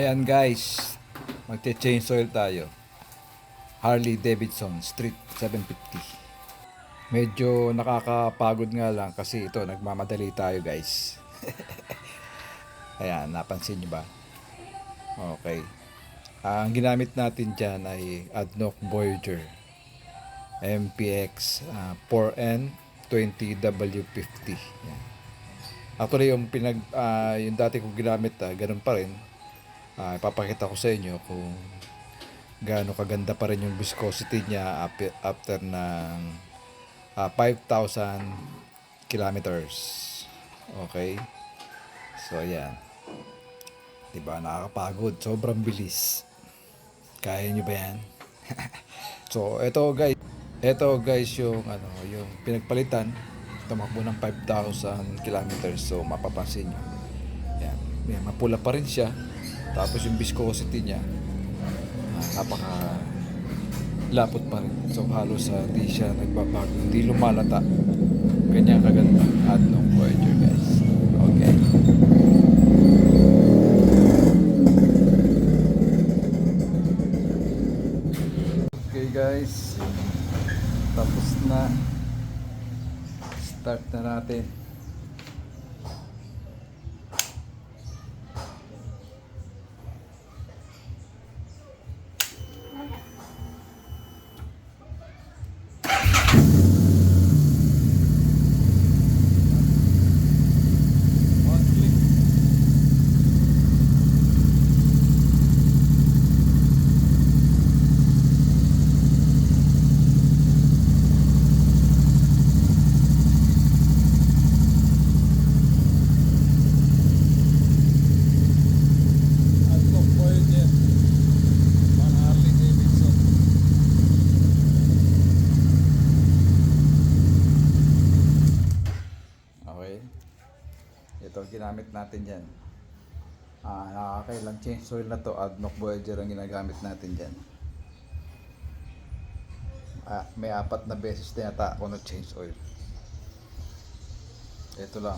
Ayan guys, magche-change oil tayo. Harley Davidson Street 750. Medyo nakakapagod nga lang kasi ito nagmamadali tayo guys. Ayan, napansin nyo ba? Okay. Ang ginamit natin dyan ay ADNOC Voyager MPX 4N 20W50. Yan. Actually yung dati kong ginamit ganun pa rin. Ipapakita ko sa inyo kung gaano kaganda pa rin yung viscosity niya after ng 5,000 kilometers. Okay? So, ayan. Diba? Nakakapagod. Sobrang bilis. Kaya nyo ba yan? So, ito guys yung pinagpalitan. Tumakbo ng 5,000 kilometers. So, mapapansin nyo. Yan. Mapula pa rin siya. Tapos yung viscosity niya napaka lapot pa rin. So halos hindi siya nagbabago, hindi lumalata. Ganyan kaganda ADNOC Voyager guys. Okay. Okay guys. Tapos na. Start na natin. Ito ginamit natin dyan. Nakakailang change oil na to. ADNOC Voyager ang ginagamit natin dyan. May 4 na beses na yata ako na change oil. Ito lang.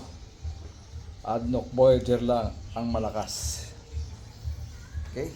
ADNOC Voyager lang ang malakas. Okay.